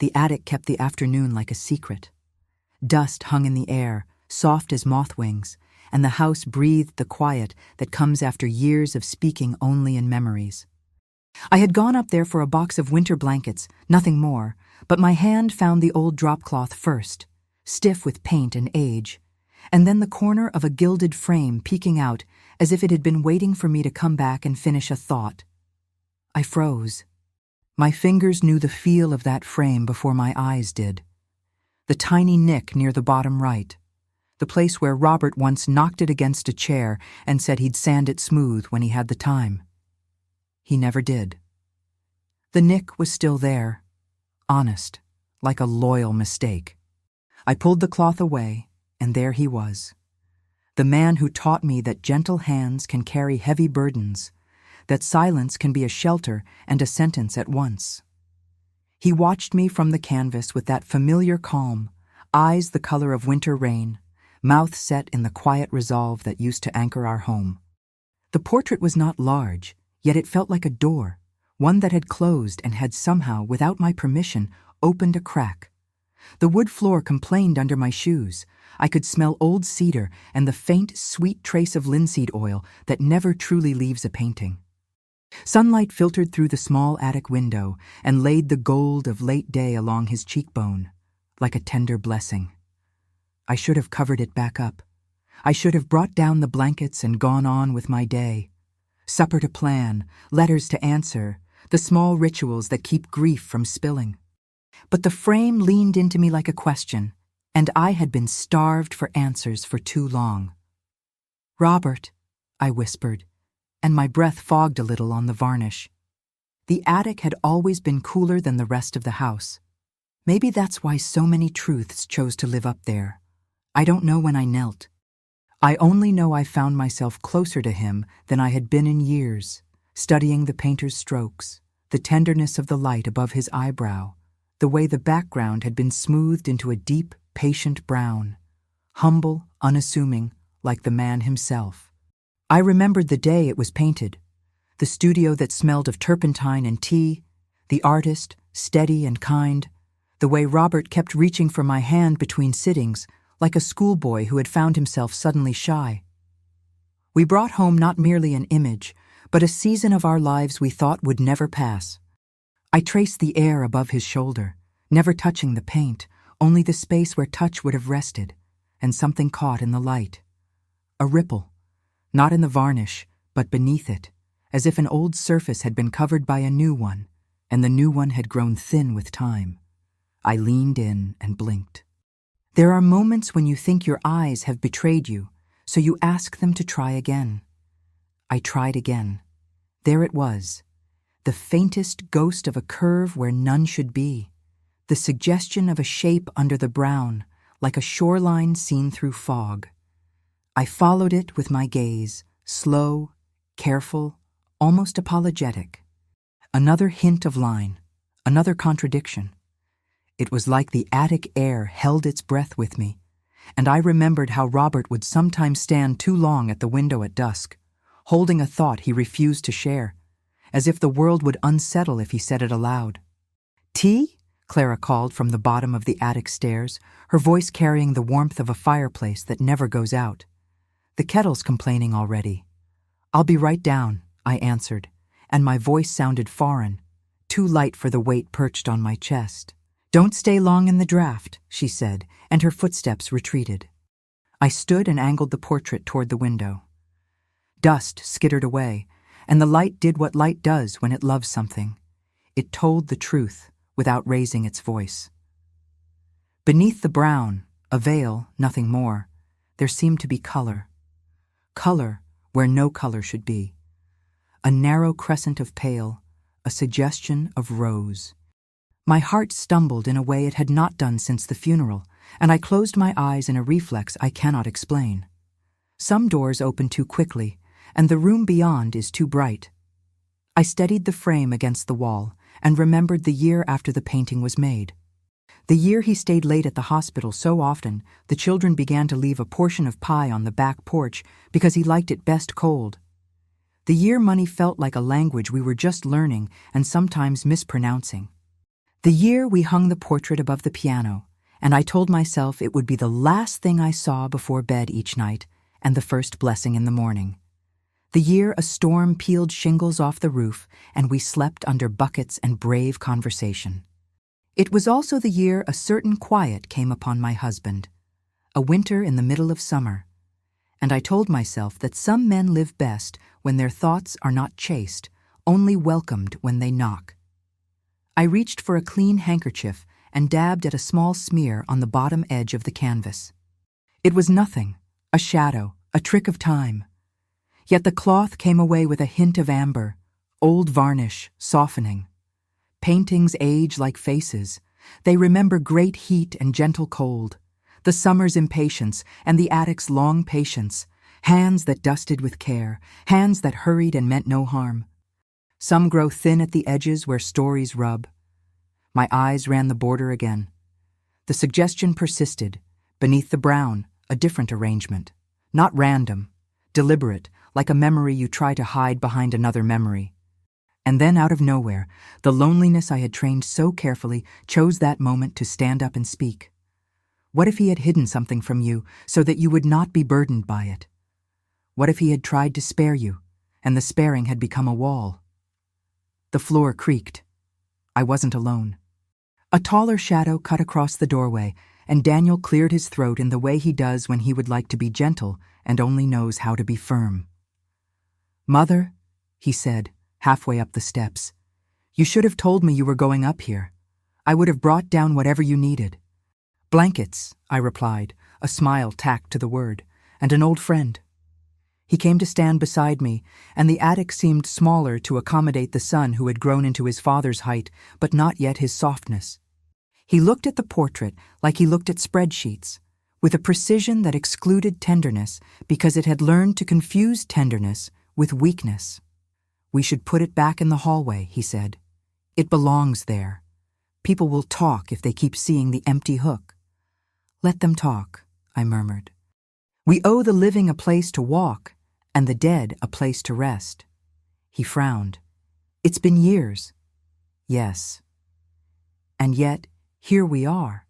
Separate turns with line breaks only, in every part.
The attic kept the afternoon like a secret. Dust hung in the air, soft as moth wings, and the house breathed the quiet that comes after years of speaking only in memories. I had gone up there for a box of winter blankets, nothing more, but my hand found the old dropcloth first, stiff with paint and age, and then the corner of a gilded frame peeking out as if it had been waiting for me to come back and finish a thought. I froze. My fingers knew the feel of that frame before my eyes did. The tiny nick near the bottom right, the place where Robert once knocked it against a chair and said he'd sand it smooth when he had the time. He never did. The nick was still there, honest, like a loyal mistake. I pulled the cloth away, and there he was. The man who taught me that gentle hands can carry heavy burdens, that silence can be a shelter and a sentence at once. He watched me from the canvas with that familiar calm, eyes the color of winter rain, mouth set in the quiet resolve that used to anchor our home. The portrait was not large, yet it felt like a door, one that had closed and had somehow, without my permission, opened a crack. The wood floor complained under my shoes. I could smell old cedar and the faint, sweet trace of linseed oil that never truly leaves a painting. Sunlight filtered through the small attic window and laid the gold of late day along his cheekbone, like a tender blessing. I should have covered it back up. I should have brought down the blankets and gone on with my day. Supper to plan, letters to answer, the small rituals that keep grief from spilling. But the frame leaned into me like a question, and I had been starved for answers for too long. "Robert," I whispered, and my breath fogged a little on the varnish. The attic had always been cooler than the rest of the house. Maybe that's why so many truths chose to live up there. I don't know when I knelt. I only know I found myself closer to him than I had been in years, studying the painter's strokes, the tenderness of the light above his eyebrow, the way the background had been smoothed into a deep, patient brown, humble, unassuming, like the man himself. I remembered the day it was painted, the studio that smelled of turpentine and tea, the artist, steady and kind, the way Robert kept reaching for my hand between sittings, like a schoolboy who had found himself suddenly shy. We brought home not merely an image, but a season of our lives we thought would never pass. I traced the air above his shoulder, never touching the paint, only the space where touch would have rested, and something caught in the light. A ripple, not in the varnish, but beneath it, as if an old surface had been covered by a new one, and the new one had grown thin with time. I leaned in and blinked. There are moments when you think your eyes have betrayed you, so you ask them to try again. I tried again. There it was, the faintest ghost of a curve where none should be, the suggestion of a shape under the brown, like a shoreline seen through fog. I followed it with my gaze, slow, careful, almost apologetic. Another hint of line, another contradiction. It was like the attic air held its breath with me, and I remembered how Robert would sometimes stand too long at the window at dusk, holding a thought he refused to share, as if the world would unsettle if he said it aloud. "Tea?" Clara called from the bottom of the attic stairs, her voice carrying the warmth of a fireplace that never goes out. "The kettle's complaining already." "I'll be right down," I answered, and my voice sounded foreign, too light for the weight perched on my chest. "Don't stay long in the draft," she said, and her footsteps retreated. I stood and angled the portrait toward the window. Dust skittered away, and the light did what light does when it loves something. It told the truth without raising its voice. Beneath the brown, a veil, nothing more, there seemed to be color. Color where no color should be. A narrow crescent of pale, a suggestion of rose. My heart stumbled in a way it had not done since the funeral, and I closed my eyes in a reflex I cannot explain. Some doors open too quickly, and the room beyond is too bright. I steadied the frame against the wall and remembered the year after the painting was made. The year he stayed late at the hospital so often the children began to leave a portion of pie on the back porch because he liked it best cold. The year money felt like a language we were just learning and sometimes mispronouncing. The year we hung the portrait above the piano, and I told myself it would be the last thing I saw before bed each night and the first blessing in the morning. The year a storm peeled shingles off the roof and we slept under buckets and brave conversation. It was also the year a certain quiet came upon my husband, a winter in the middle of summer, and I told myself that some men live best when their thoughts are not chased, only welcomed when they knock. I reached for a clean handkerchief and dabbed at a small smear on the bottom edge of the canvas. It was nothing, a shadow, a trick of time. Yet the cloth came away with a hint of amber, old varnish, softening. Paintings age like faces. They remember great heat and gentle cold, the summer's impatience and the attic's long patience, hands that dusted with care, hands that hurried and meant no harm. Some grow thin at the edges where stories rub. My eyes ran the border again. The suggestion persisted. Beneath the brown, a different arrangement. Not random, deliberate, like a memory you try to hide behind another memory. And then out of nowhere, the loneliness I had trained so carefully chose that moment to stand up and speak. What if he had hidden something from you so that you would not be burdened by it? What if he had tried to spare you, and the sparing had become a wall? The floor creaked. I wasn't alone. A taller shadow cut across the doorway, and Daniel cleared his throat in the way he does when he would like to be gentle and only knows how to be firm. "Mother," he said, halfway up the steps, "you should have told me you were going up here. I would have brought down whatever you needed." "Blankets," I replied, a smile tacked to the word, "and an old friend." He came to stand beside me, and the attic seemed smaller to accommodate the son who had grown into his father's height, but not yet his softness. He looked at the portrait like he looked at spreadsheets, with a precision that excluded tenderness because it had learned to confuse tenderness with weakness. "We should put it back in the hallway," he said. "It belongs there. People will talk if they keep seeing the empty hook." "Let them talk," I murmured. "We owe the living a place to walk, and the dead a place to rest." He frowned. "It's been years." "Yes." "And yet, here we are."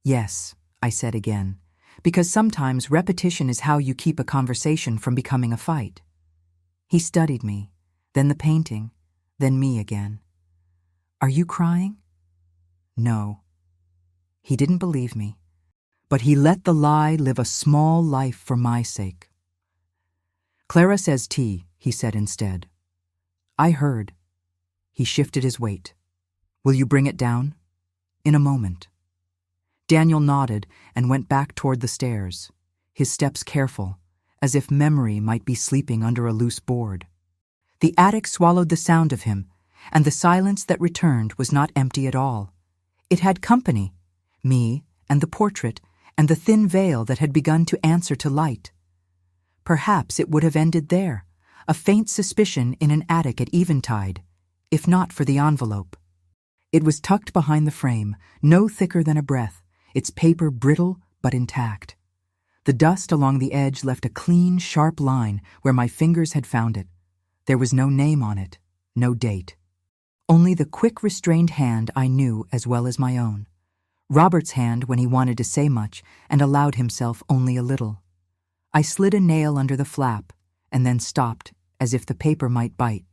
"Yes," I said again, because sometimes repetition is how you keep a conversation from becoming a fight. He studied me, then the painting, then me again. "Are you crying?" "No." He didn't believe me, but he let the lie live a small life for my sake. "Clara says tea," he said instead. I heard. He shifted his weight. "Will you bring it down?" "In a moment." Daniel nodded and went back toward the stairs, his steps careful, as if memory might be sleeping under a loose board. The attic swallowed the sound of him, and the silence that returned was not empty at all. It had company, me and the portrait and the thin veil that had begun to answer to light. Perhaps it would have ended there, a faint suspicion in an attic at eventide, if not for the envelope. It was tucked behind the frame, no thicker than a breath, its paper brittle but intact. The dust along the edge left a clean, sharp line where my fingers had found it. There was no name on it, no date. Only the quick, restrained hand I knew as well as my own. Robert's hand when he wanted to say much and allowed himself only a little. I slid a nail under the flap and then stopped as if the paper might bite.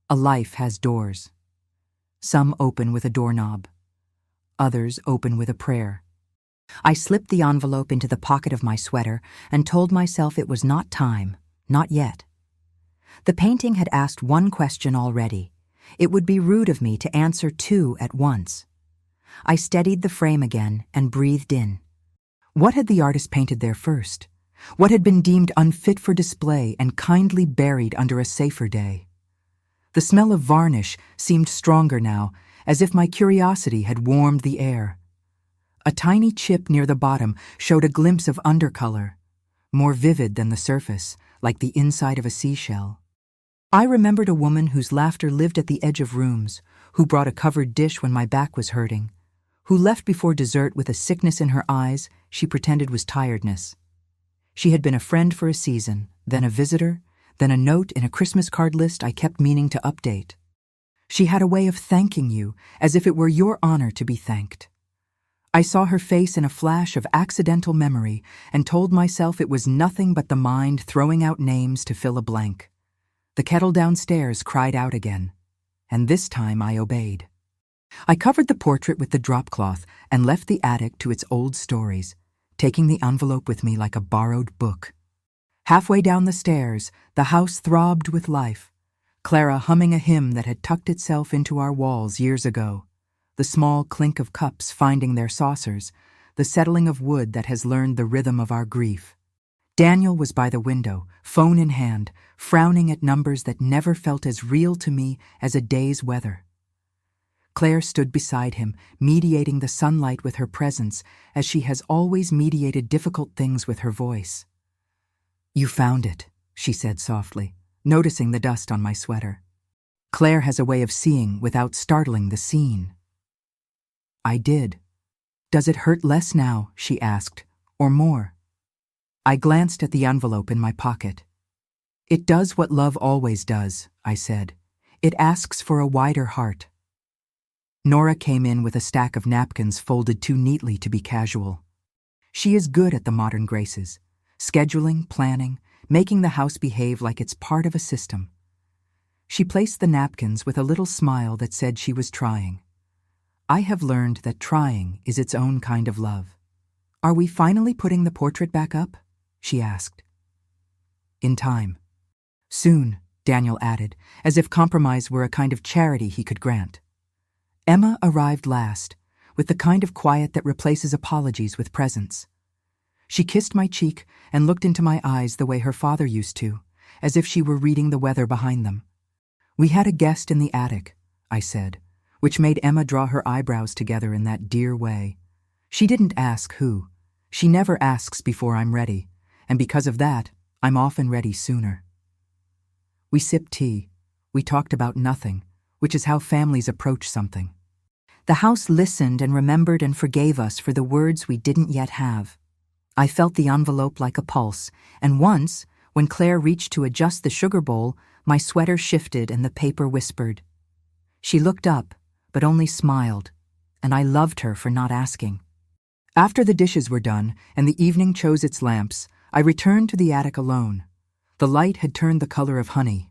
A life has doors. Some open with a doorknob. Others open with a prayer. I slipped the envelope into the pocket of my sweater and told myself it was not time, not yet. The painting had asked one question already. It would be rude of me to answer two at once. I steadied the frame again and breathed in. What had the artist painted there first? What had been deemed unfit for display and kindly buried under a safer day? The smell of varnish seemed stronger now, as if my curiosity had warmed the air. A tiny chip near the bottom showed a glimpse of undercolor, more vivid than the surface, like the inside of a seashell. I remembered a woman whose laughter lived at the edge of rooms, who brought a covered dish when my back was hurting, who left before dessert with a sickness in her eyes she pretended was tiredness. She had been a friend for a season, then a visitor, then a note in a Christmas card list I kept meaning to update. She had a way of thanking you, as if it were your honor to be thanked. I saw her face in a flash of accidental memory and told myself it was nothing but the mind throwing out names to fill a blank. The kettle downstairs cried out again, and this time I obeyed. I covered the portrait with the drop cloth and left the attic to its old stories, taking the envelope with me like a borrowed book. Halfway down the stairs, the house throbbed with life, Clara humming a hymn that had tucked itself into our walls years ago, the small clink of cups finding their saucers, the settling of wood that has learned the rhythm of our grief. Daniel was by the window, phone in hand, frowning at numbers that never felt as real to me as a day's weather. Claire stood beside him, mediating the sunlight with her presence, as she has always mediated difficult things with her voice. "You found it," she said softly, noticing the dust on my sweater. Claire has a way of seeing without startling the scene. I did. "Does it hurt less now?" she asked, "or more?" I glanced at the envelope in my pocket. "It does what love always does," I said. "It asks for a wider heart." Nora came in with a stack of napkins folded too neatly to be casual. She is good at the modern graces, scheduling, planning, making the house behave like it's part of a system. She placed the napkins with a little smile that said she was trying. I have learned that trying is its own kind of love. "Are we finally putting the portrait back up?" she asked. "In time. Soon," Daniel added, as if compromise were a kind of charity he could grant. Emma arrived last, with the kind of quiet that replaces apologies with presence. She kissed my cheek and looked into my eyes the way her father used to, as if she were reading the weather behind them. "We had a guest in the attic," I said, which made Emma draw her eyebrows together in that dear way. She didn't ask who. She never asks before I'm ready, and because of that, I'm often ready sooner. We sipped tea. We talked about nothing, which is how families approach something. The house listened and remembered and forgave us for the words we didn't yet have. I felt the envelope like a pulse, and once, when Claire reached to adjust the sugar bowl, my sweater shifted and the paper whispered. She looked up, but only smiled, and I loved her for not asking. After the dishes were done and the evening chose its lamps, I returned to the attic alone. The light had turned the color of honey.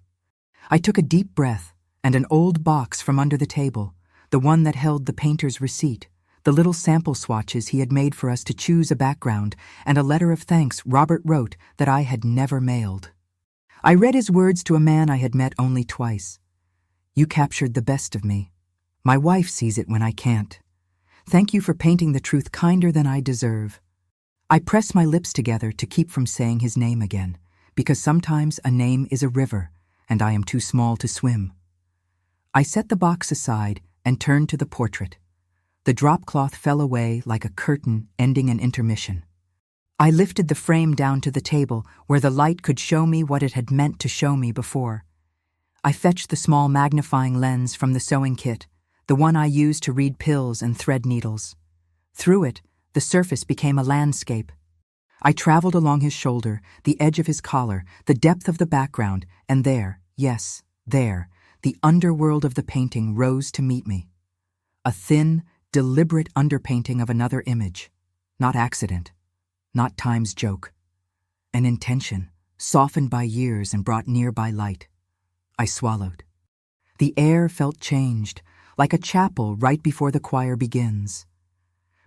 I took a deep breath, and an old box from under the table, the one that held the painter's receipt, the little sample swatches he had made for us to choose a background, and a letter of thanks Robert wrote that I had never mailed. I read his words to a man I had met only twice. "You captured the best of me. My wife sees it when I can't. Thank you for painting the truth kinder than I deserve." I pressed my lips together to keep from saying his name again, because sometimes a name is a river, and I am too small to swim. I set the box aside and turned to the portrait. The drop cloth fell away like a curtain ending an intermission. I lifted the frame down to the table where the light could show me what it had meant to show me before. I fetched the small magnifying lens from the sewing kit, the one I used to read pills and thread needles. Through it, the surface became a landscape. I traveled along his shoulder, the edge of his collar, the depth of the background, and there, yes, there, the underworld of the painting rose to meet me. A thin, deliberate underpainting of another image. Not accident. Not time's joke. An intention, softened by years and brought near by light. I swallowed. The air felt changed, like a chapel right before the choir begins.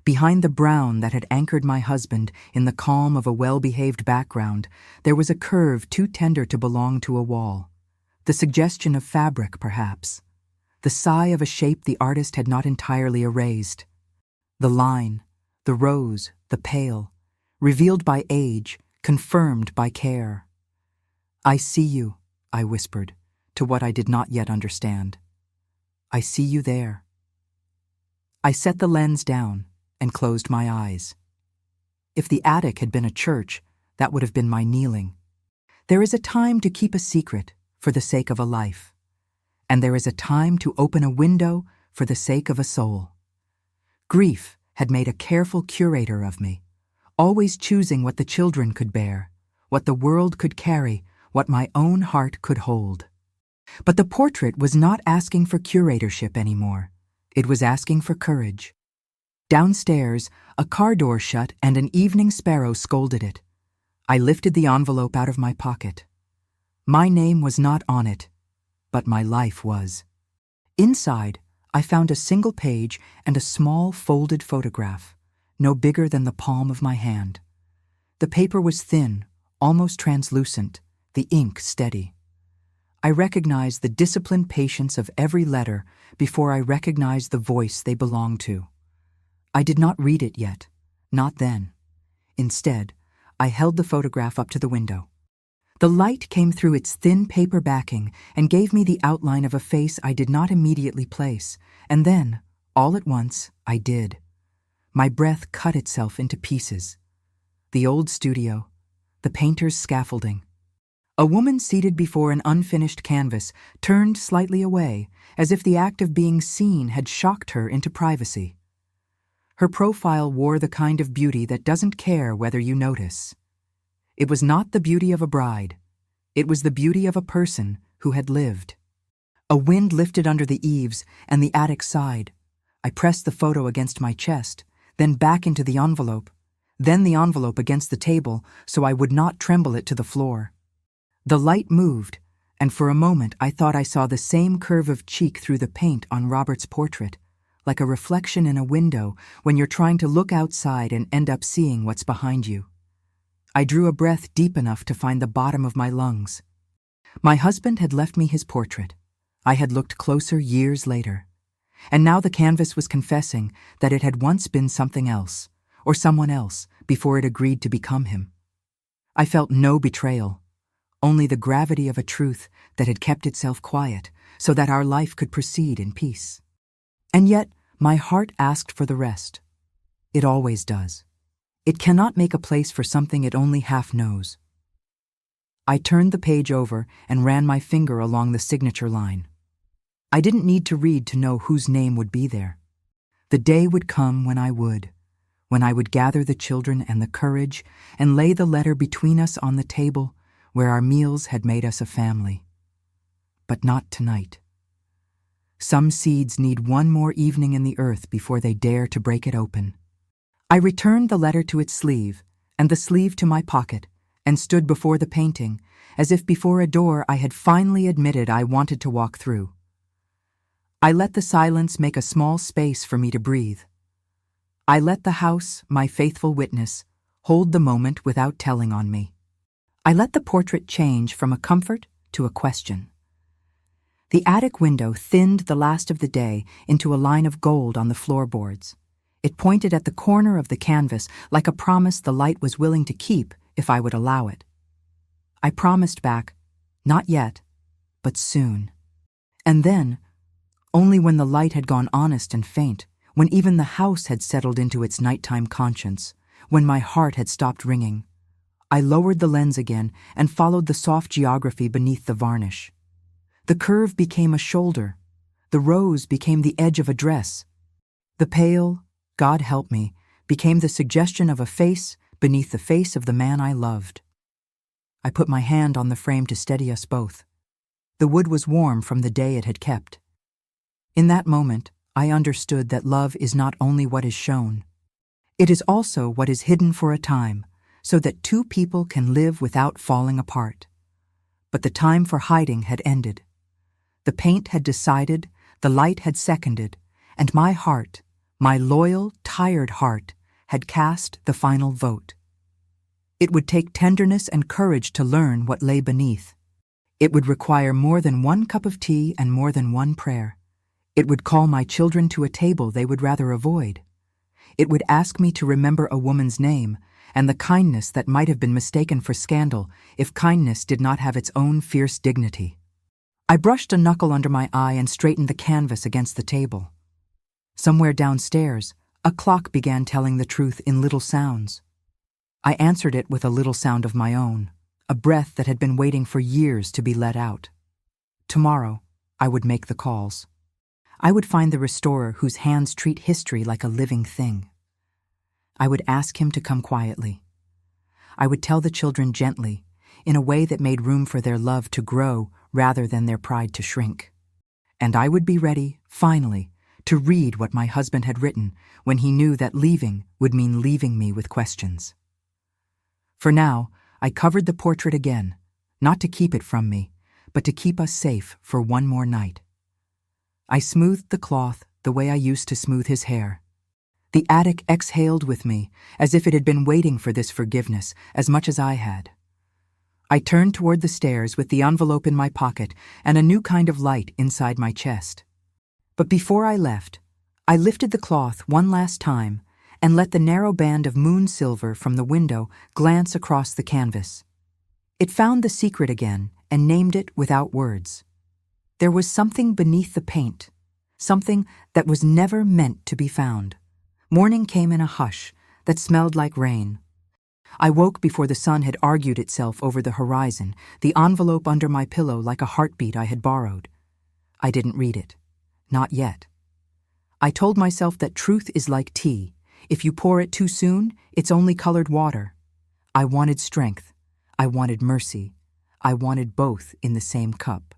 Behind the brown that had anchored my husband in the calm of a well-behaved background, there was a curve too tender to belong to a wall. The suggestion of fabric, perhaps. The sigh of a shape the artist had not entirely erased. The line, the rose, the pale, revealed by age, confirmed by care. "I see you," I whispered, to what I did not yet understand. "I see you there." I set the lens down and closed my eyes. If the attic had been a church, that would have been my kneeling. There is a time to keep a secret for the sake of a life, and there is a time to open a window for the sake of a soul. Grief had made a careful curator of me, always choosing what the children could bear, what the world could carry, what my own heart could hold. But the portrait was not asking for curatorship anymore. It was asking for courage. Downstairs, a car door shut and an evening sparrow scolded it. I lifted the envelope out of my pocket. My name was not on it, but my life was. Inside, I found a single page and a small folded photograph, no bigger than the palm of my hand. The paper was thin, almost translucent, the ink steady. I recognized the disciplined patience of every letter before I recognized the voice they belonged to. I did not read it yet, not then. Instead, I held the photograph up to the window. The light came through its thin paper backing and gave me the outline of a face I did not immediately place, and then, all at once, I did. My breath cut itself into pieces. The old studio, the painter's scaffolding. A woman seated before an unfinished canvas turned slightly away, as if the act of being seen had shocked her into privacy. Her profile wore the kind of beauty that doesn't care whether you notice. It was not the beauty of a bride. It was the beauty of a person who had lived. A wind lifted under the eaves, and the attic sighed. I pressed the photo against my chest, then back into the envelope, then the envelope against the table so I would not tremble it to the floor. The light moved, and for a moment I thought I saw the same curve of cheek through the paint on Robert's portrait, like a reflection in a window when you're trying to look outside and end up seeing what's behind you. I drew a breath deep enough to find the bottom of my lungs. My husband had left me his portrait. I had looked closer years later. And now the canvas was confessing that it had once been something else, or someone else, before it agreed to become him. I felt no betrayal, only the gravity of a truth that had kept itself quiet so that our life could proceed in peace. And yet, my heart asked for the rest. It always does. It cannot make a place for something it only half knows. I turned the page over and ran my finger along the signature line. I didn't need to read to know whose name would be there. The day would come when I would gather the children and the courage and lay the letter between us on the table where our meals had made us a family. But not tonight. Some seeds need one more evening in the earth before they dare to break it open. I returned the letter to its sleeve, and the sleeve to my pocket, and stood before the painting, as if before a door I had finally admitted I wanted to walk through. I let the silence make a small space for me to breathe. I let the house, my faithful witness, hold the moment without telling on me. I let the portrait change from a comfort to a question. The attic window thinned the last of the day into a line of gold on the floorboards. It pointed at the corner of the canvas like a promise the light was willing to keep if I would allow it. I promised back, not yet, but soon. And then, only when the light had gone honest and faint, when even the house had settled into its nighttime conscience, when my heart had stopped ringing, I lowered the lens again and followed the soft geography beneath the varnish. The curve became a shoulder. The rose became the edge of a dress. The pale, God help me, became the suggestion of a face beneath the face of the man I loved. I put my hand on the frame to steady us both. The wood was warm from the day it had kept. In that moment, I understood that love is not only what is shown. It is also what is hidden for a time, so that two people can live without falling apart. But the time for hiding had ended. The paint had decided, the light had seconded, and my heart, my loyal, tired heart, had cast the final vote. It would take tenderness and courage to learn what lay beneath. It would require more than one cup of tea and more than one prayer. It would call my children to a table they would rather avoid. It would ask me to remember a woman's name and the kindness that might have been mistaken for scandal if kindness did not have its own fierce dignity. I brushed a knuckle under my eye and straightened the canvas against the table. Somewhere downstairs, a clock began telling the truth in little sounds. I answered it with a little sound of my own, a breath that had been waiting for years to be let out. Tomorrow, I would make the calls. I would find the restorer whose hands treat history like a living thing. I would ask him to come quietly. I would tell the children gently, in a way that made room for their love to grow rather than their pride to shrink. And I would be ready, finally, to read what my husband had written when he knew that leaving would mean leaving me with questions. For now, I covered the portrait again, not to keep it from me, but to keep us safe for one more night. I smoothed the cloth the way I used to smooth his hair. The attic exhaled with me, as if it had been waiting for this forgiveness as much as I had. I turned toward the stairs with the envelope in my pocket and a new kind of light inside my chest. But before I left, I lifted the cloth one last time and let the narrow band of moon silver from the window glance across the canvas. It found the secret again and named it without words. There was something beneath the paint, something that was never meant to be found. Morning came in a hush that smelled like rain. I woke before the sun had argued itself over the horizon, the envelope under my pillow like a heartbeat I had borrowed. I didn't read it. Not yet. I told myself that truth is like tea. If you pour it too soon, it's only colored water. I wanted strength. I wanted mercy. I wanted both in the same cup.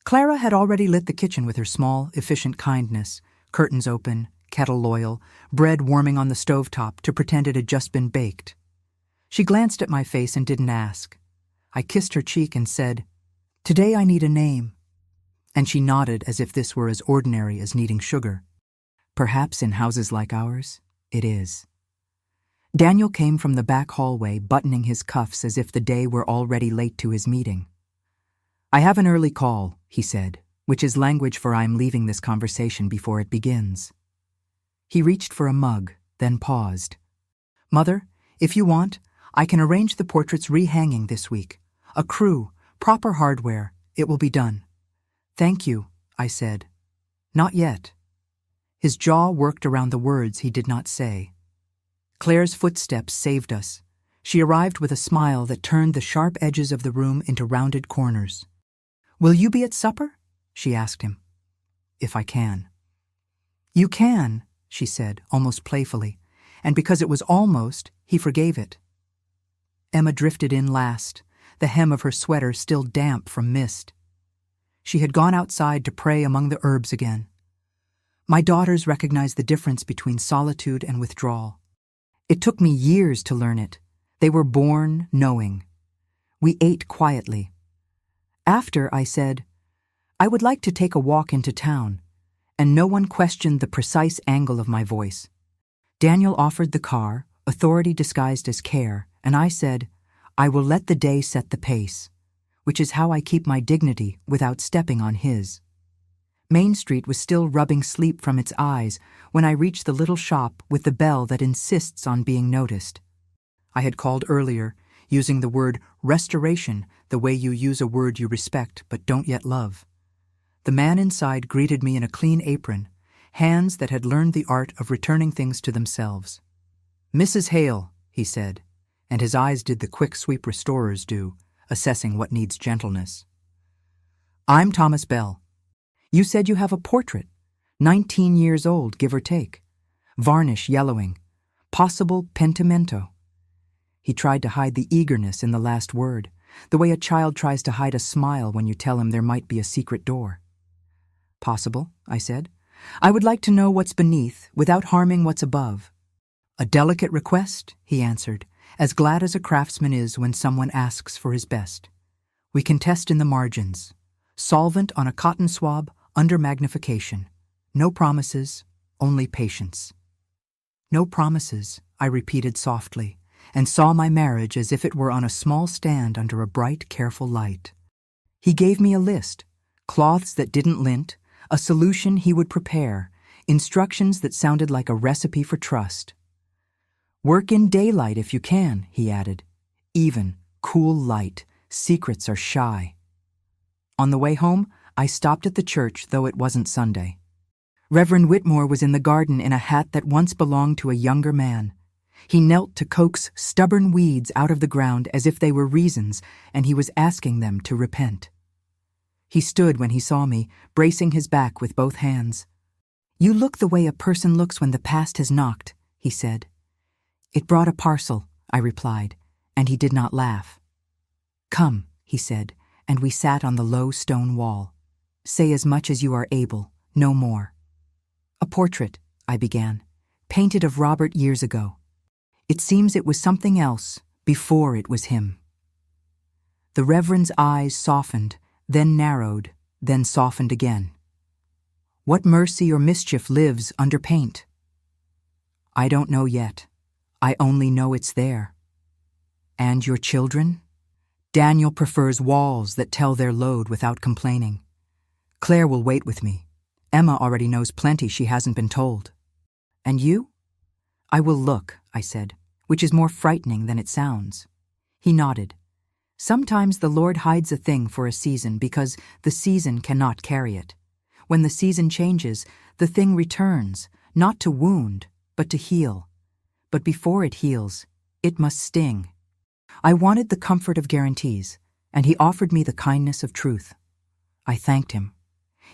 Clara had already lit the kitchen with her small, efficient kindness, curtains open, kettle loyal, bread warming on the stovetop to pretend it had just been baked. She glanced at my face and didn't ask. I kissed her cheek and said, "Today I need a name." And she nodded as if this were as ordinary as needing sugar. Perhaps in houses like ours, it is. Daniel came from the back hallway, buttoning his cuffs as if the day were already late to his meeting. "I have an early call," he said, which is language for I'm leaving this conversation before it begins. He reached for a mug, then paused. "Mother, if you want, I can arrange the portraits rehanging this week. A crew, proper hardware, it will be done." "Thank you," I said. "Not yet." His jaw worked around the words he did not say. Claire's footsteps saved us. She arrived with a smile that turned the sharp edges of the room into rounded corners. "Will you be at supper?" she asked him. "If I can." "You can," she said, almost playfully, and because it was almost, he forgave it. Emma drifted in last, the hem of her sweater still damp from mist. She had gone outside to pray among the herbs again. My daughters recognized the difference between solitude and withdrawal. It took me years to learn it. They were born knowing. We ate quietly. After, I said, "I would like to take a walk into town," and no one questioned the precise angle of my voice. Daniel offered the car, authority disguised as care, and I said, "I will let the day set the pace," which is how I keep my dignity without stepping on his. Main Street was still rubbing sleep from its eyes when I reached the little shop with the bell that insists on being noticed. I had called earlier, using the word restoration the way you use a word you respect but don't yet love. The man inside greeted me in a clean apron, hands that had learned the art of returning things to themselves. "Mrs. Hale," he said, and his eyes did the quick sweep restorers do, assessing what needs gentleness. "I'm Thomas Bell. You said you have a portrait, 19 years old, give or take. Varnish yellowing. Possible pentimento." He tried to hide the eagerness in the last word, the way a child tries to hide a smile when you tell him there might be a secret door. "Possible," I said. "I would like to know what's beneath without harming what's above." "A delicate request," he answered, as glad as a craftsman is when someone asks for his best. "We can test in the margins. Solvent on a cotton swab, under magnification. No promises, only patience." "No promises," I repeated softly, and saw my marriage as if it were on a small stand under a bright, careful light. He gave me a list, cloths that didn't lint, a solution he would prepare, instructions that sounded like a recipe for trust. "Work in daylight if you can," he added. "Even, cool light. Secrets are shy." On the way home, I stopped at the church, though it wasn't Sunday. Reverend Whitmore was in the garden in a hat that once belonged to a younger man. He knelt to coax stubborn weeds out of the ground as if they were reasons, and he was asking them to repent. He stood when he saw me, bracing his back with both hands. "You look the way a person looks when the past has knocked," he said. "It brought a parcel," I replied, and he did not laugh. "Come," he said, and we sat on the low stone wall. "Say as much as you are able, no more." "A portrait," I began, "painted of Robert years ago. It seems it was something else before it was him." The Reverend's eyes softened, then narrowed, then softened again. "What mercy or mischief lives under paint?" "I don't know yet. I only know it's there." "And your children?" "Daniel prefers walls that tell their load without complaining. Claire will wait with me. Emma already knows plenty she hasn't been told." "And you?" "I will look," I said, "which is more frightening than it sounds." He nodded. "Sometimes the Lord hides a thing for a season because the season cannot carry it. When the season changes, the thing returns, not to wound, but to heal. But before it heals, it must sting." I wanted the comfort of guarantees, and he offered me the kindness of truth. I thanked him.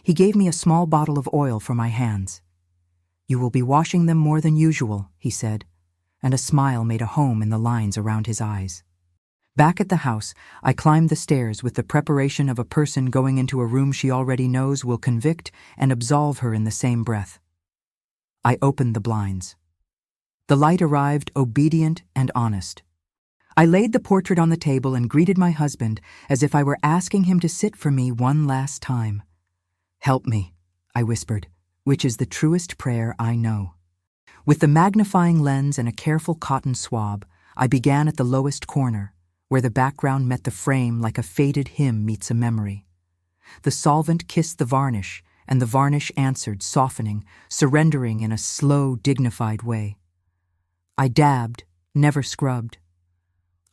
He gave me a small bottle of oil for my hands. "You will be washing them more than usual," he said, and a smile made a home in the lines around his eyes. Back at the house, I climbed the stairs with the preparation of a person going into a room she already knows will convict and absolve her in the same breath. I opened the blinds. The light arrived obedient and honest. I laid the portrait on the table and greeted my husband as if I were asking him to sit for me one last time. "Help me," I whispered, which is the truest prayer I know. With the magnifying lens and a careful cotton swab, I began at the lowest corner, where the background met the frame like a faded hymn meets a memory. The solvent kissed the varnish, and the varnish answered, softening, surrendering in a slow, dignified way. I dabbed, never scrubbed.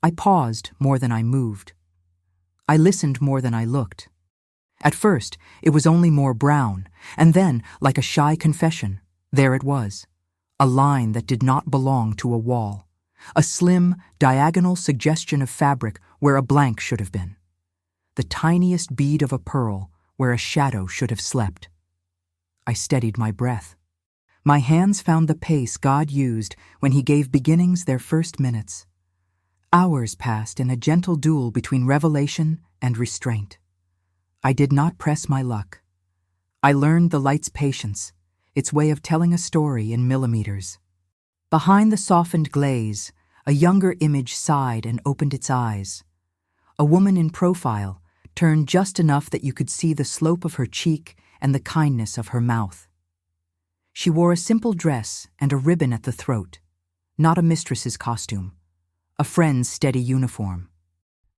I paused more than I moved. I listened more than I looked. At first, it was only more brown, and then, like a shy confession, there it was, a line that did not belong to a wall, a slim, diagonal suggestion of fabric where a blank should have been, the tiniest bead of a pearl where a shadow should have slept. I steadied my breath. My hands found the pace God used when He gave beginnings their first minutes. Hours passed in a gentle duel between revelation and restraint. I did not press my luck. I learned the light's patience, its way of telling a story in millimeters. Behind the softened glaze, a younger image sighed and opened its eyes. A woman in profile, turned just enough that you could see the slope of her cheek and the kindness of her mouth. She wore a simple dress and a ribbon at the throat, not a mistress's costume, a friend's steady uniform.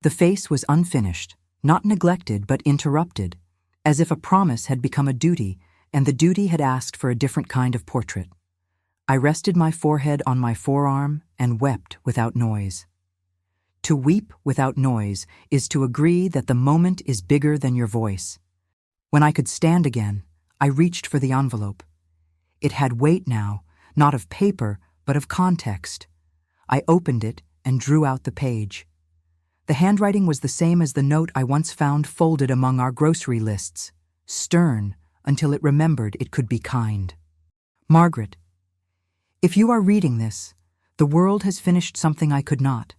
The face was unfinished, not neglected but interrupted, as if a promise had become a duty and the duty had asked for a different kind of portrait. I rested my forehead on my forearm and wept without noise. To weep without noise is to agree that the moment is bigger than your voice. When I could stand again, I reached for the envelope. It had weight now, not of paper, but of context. I opened it and drew out the page. The handwriting was the same as the note I once found folded among our grocery lists, stern until it remembered it could be kind. "Margaret, if you are reading this, the world has finished something I could not.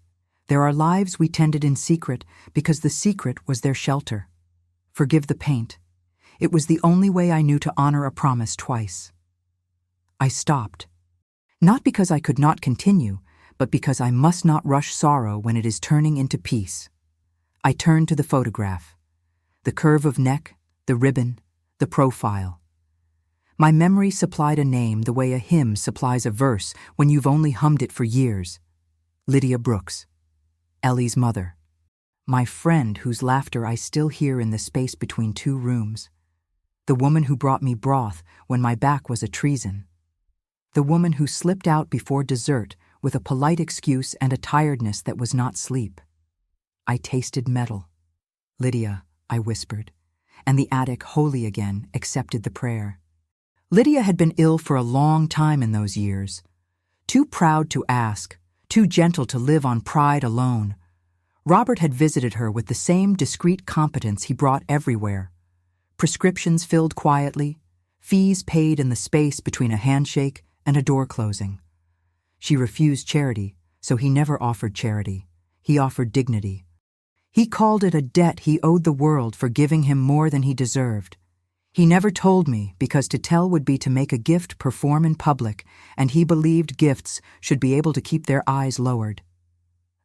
There are lives we tended in secret because the secret was their shelter. Forgive the paint. It was the only way I knew to honor a promise twice." I stopped. Not because I could not continue, but because I must not rush sorrow when it is turning into peace. I turned to the photograph. The curve of neck, the ribbon, the profile. My memory supplied a name the way a hymn supplies a verse when you've only hummed it for years. Lydia Brooks. Ellie's mother. My friend whose laughter I still hear in the space between two rooms. The woman who brought me broth when my back was a treason. The woman who slipped out before dessert with a polite excuse and a tiredness that was not sleep. I tasted metal. "Lydia," I whispered, and the attic, holy again, accepted the prayer. Lydia had been ill for a long time in those years. Too proud to ask, too gentle to live on pride alone. Robert had visited her with the same discreet competence he brought everywhere. Prescriptions filled quietly, fees paid in the space between a handshake and a door closing. She refused charity, so he never offered charity. He offered dignity. He called it a debt he owed the world for giving him more than he deserved. He never told me because to tell would be to make a gift perform in public, and he believed gifts should be able to keep their eyes lowered.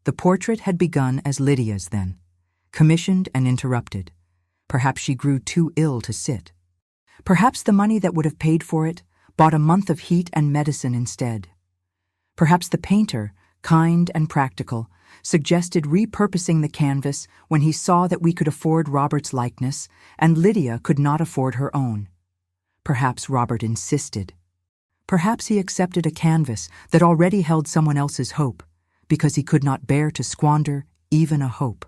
The portrait had begun as Lydia's then, commissioned and interrupted. Perhaps she grew too ill to sit. Perhaps the money that would have paid for it bought a month of heat and medicine instead. Perhaps the painter, kind and practical, suggested repurposing the canvas when he saw that we could afford Robert's likeness and Lydia could not afford her own. Perhaps Robert insisted. Perhaps he accepted a canvas that already held someone else's hope because he could not bear to squander even a hope.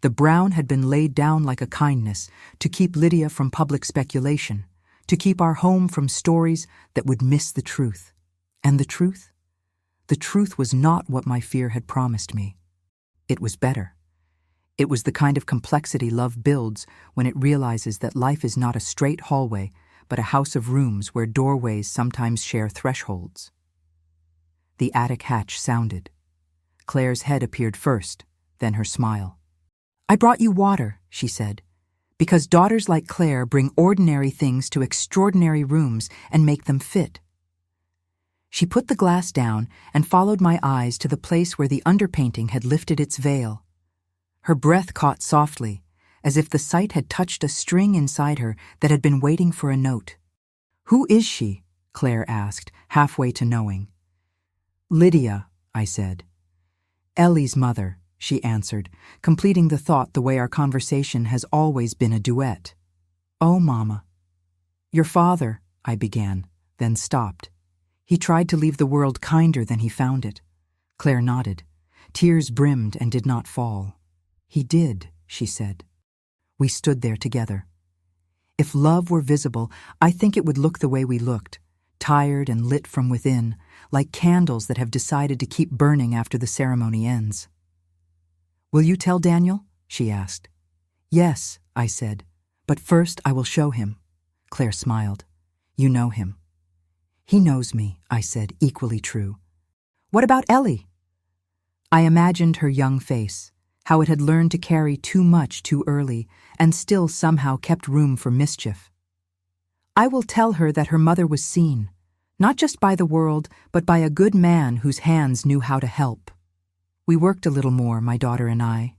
The brown had been laid down like a kindness to keep Lydia from public speculation, to keep our home from stories that would miss the truth. And the truth? The truth was not what my fear had promised me. It was better. It was the kind of complexity love builds when it realizes that life is not a straight hallway, but a house of rooms where doorways sometimes share thresholds. The attic hatch sounded. Claire's head appeared first, then her smile. "I brought you water," she said, "because daughters like Claire bring ordinary things to extraordinary rooms and make them fit." She put the glass down and followed my eyes to the place where the underpainting had lifted its veil. Her breath caught softly, as if the sight had touched a string inside her that had been waiting for a note. "Who is she?" Claire asked, halfway to knowing. "Lydia," I said. "Ellie's mother," she answered, completing the thought the way our conversation has always been a duet. "Oh, Mama." "Your father," I began, then stopped. "He tried to leave the world kinder than he found it." Claire nodded. Tears brimmed and did not fall. "He did," she said. We stood there together. If love were visible, I think it would look the way we looked, tired and lit from within, like candles that have decided to keep burning after the ceremony ends. "Will you tell Daniel?" she asked. "Yes," I said, "but first I will show him." Claire smiled. "You know him." "He knows me," I said, equally true. "What about Ellie?" I imagined her young face, how it had learned to carry too much too early and still somehow kept room for mischief. "I will tell her that her mother was seen, not just by the world, but by a good man whose hands knew how to help." We worked a little more, my daughter and I.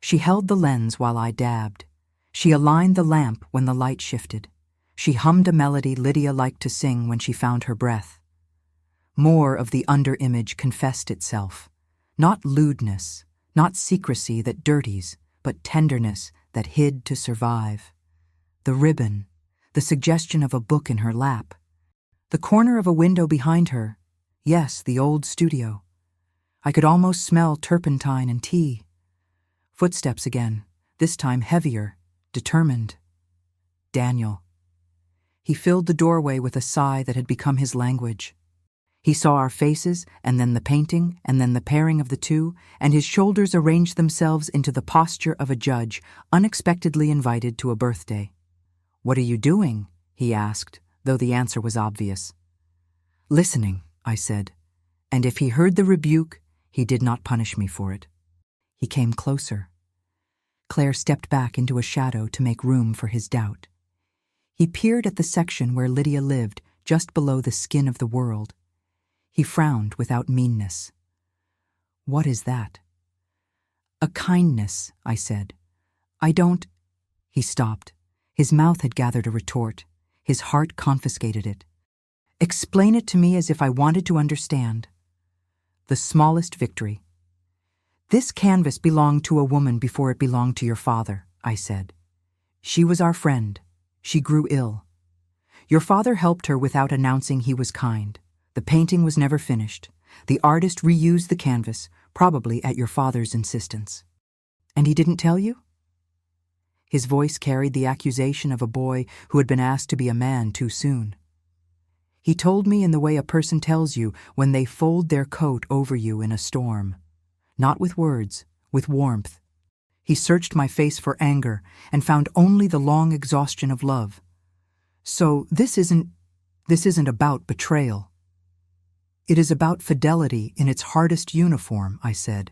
She held the lens while I dabbed. She aligned the lamp when the light shifted. She hummed a melody Lydia liked to sing when she found her breath. More of the under-image confessed itself. Not lewdness, not secrecy that dirties, but tenderness that hid to survive. The ribbon, the suggestion of a book in her lap. The corner of a window behind her. Yes, the old studio. I could almost smell turpentine and tea. Footsteps again, this time heavier, determined. Daniel. He filled the doorway with a sigh that had become his language. He saw our faces, and then the painting, and then the pairing of the two, and his shoulders arranged themselves into the posture of a judge unexpectedly invited to a birthday. "What are you doing?" he asked, though the answer was obvious. "Listening," I said, and if he heard the rebuke, he did not punish me for it. He came closer. Claire stepped back into a shadow to make room for his doubt. He peered at the section where Lydia lived, just below the skin of the world. He frowned without meanness. "What is that?" "A kindness," I said. "I don't—" He stopped. His mouth had gathered a retort. His heart confiscated it. "Explain it to me as if I wanted to understand." The smallest victory. "This canvas belonged to a woman before it belonged to your father," I said. "She was our friend. She grew ill. Your father helped her without announcing he was kind. The painting was never finished. The artist reused the canvas, probably at your father's insistence. And he didn't tell you?" His voice carried the accusation of a boy who had been asked to be a man too soon. "He told me in the way a person tells you when they fold their coat over you in a storm. Not with words, with warmth. He searched my face for anger and found only the long exhaustion of love. So this isn't about betrayal. It is about fidelity in its hardest uniform," I said.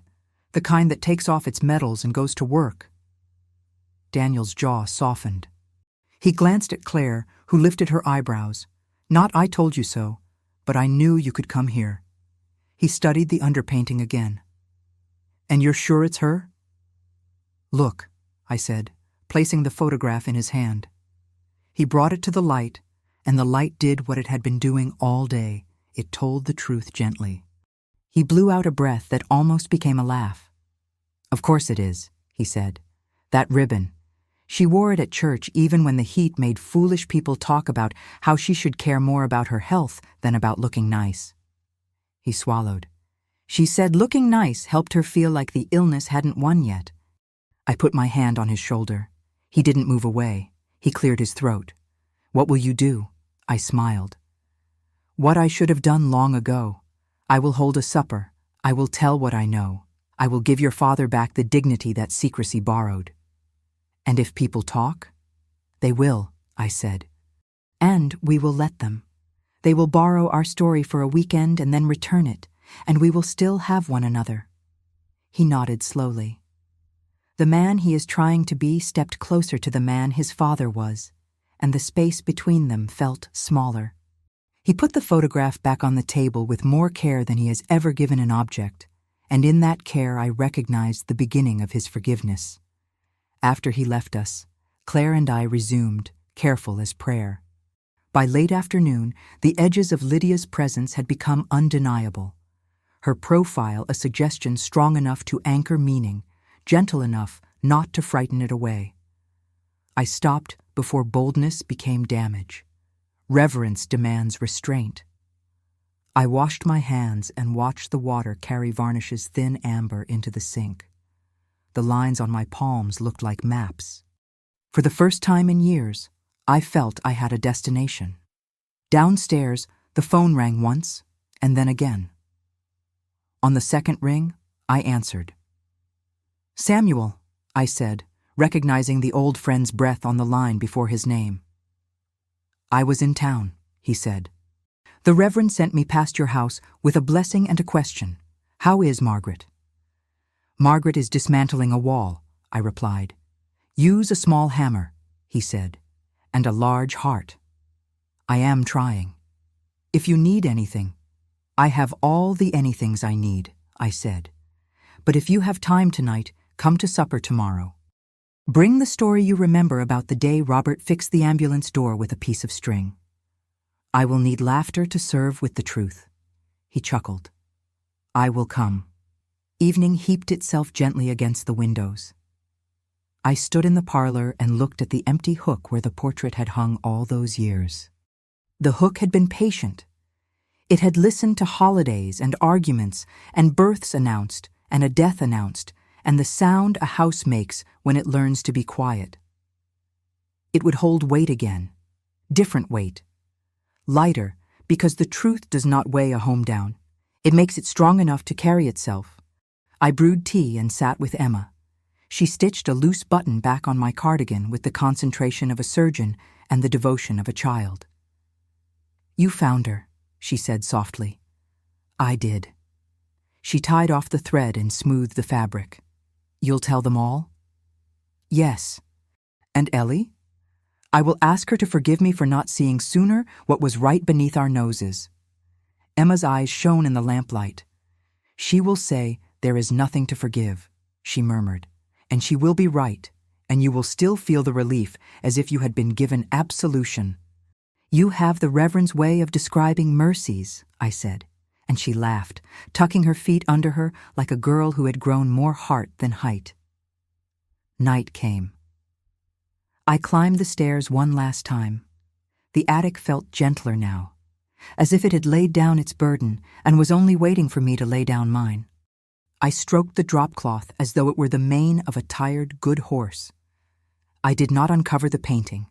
The kind that takes off its medals and goes to work. Daniel's jaw softened. He glanced at Claire, who lifted her eyebrows. Not "I told you so, but I knew you could come here." He studied the underpainting again. "And you're sure it's her?" "Look," I said, placing the photograph in his hand. He brought it to the light, and the light did what it had been doing all day. It told the truth gently. He blew out a breath that almost became a laugh. "Of course it is," he said. "That ribbon. She wore it at church even when the heat made foolish people talk about how she should care more about her health than about looking nice." He swallowed. "She said looking nice helped her feel like the illness hadn't won yet." I put my hand on his shoulder. He didn't move away. He cleared his throat. "What will you do?" I smiled. "What I should have done long ago. I will hold a supper. I will tell what I know. I will give your father back the dignity that secrecy borrowed." "And if people talk?" "They will," I said. "And we will let them. They will borrow our story for a weekend and then return it, and we will still have one another." He nodded slowly. The man he is trying to be stepped closer to the man his father was, and the space between them felt smaller. He put the photograph back on the table with more care than he has ever given an object, and in that care I recognized the beginning of his forgiveness. After he left us, Claire and I resumed, careful as prayer. By late afternoon, the edges of Lydia's presence had become undeniable. Her profile a suggestion strong enough to anchor meaning, gentle enough not to frighten it away. I stopped before boldness became damage. Reverence demands restraint. I washed my hands and watched the water carry varnish's thin amber into the sink. The lines on my palms looked like maps. For the first time in years, I felt I had a destination. Downstairs, the phone rang once, and then again. On the second ring, I answered. "Samuel," I said, recognizing the old friend's breath on the line before his name. "I was in town," he said. "The Reverend sent me past your house with a blessing and a question. How is Margaret?" "Margaret is dismantling a wall," I replied. "Use a small hammer," he said, "and a large heart." "I am trying. If you need anything—" "I have all the anythings I need," I said. "But if you have time tonight, come to supper tomorrow. Bring the story you remember about the day Robert fixed the ambulance door with a piece of string. I will need laughter to serve with the truth." He chuckled. "I will come." Evening heaped itself gently against the windows. I stood in the parlor and looked at the empty hook where the portrait had hung all those years. The hook had been patient. It had listened to holidays and arguments and births announced and a death announced and the sound a house makes when it learns to be quiet. It would hold weight again, different weight, lighter because the truth does not weigh a home down. It makes it strong enough to carry itself. I brewed tea and sat with Emma. She stitched a loose button back on my cardigan with the concentration of a surgeon and the devotion of a child. "You found her," she said softly. "I did." She tied off the thread and smoothed the fabric. "You'll tell them all?" "Yes." "And Ellie? I will ask her to forgive me for not seeing sooner what was right beneath our noses." Emma's eyes shone in the lamplight. "She will say, 'There is nothing to forgive,'" she murmured, "and she will be right, and you will still feel the relief as if you had been given absolution." "You have the Reverend's way of describing mercies," I said, and she laughed, tucking her feet under her like a girl who had grown more heart than height. Night came. I climbed the stairs one last time. The attic felt gentler now, as if it had laid down its burden and was only waiting for me to lay down mine. I stroked the drop-cloth as though it were the mane of a tired, good horse. I did not uncover the painting.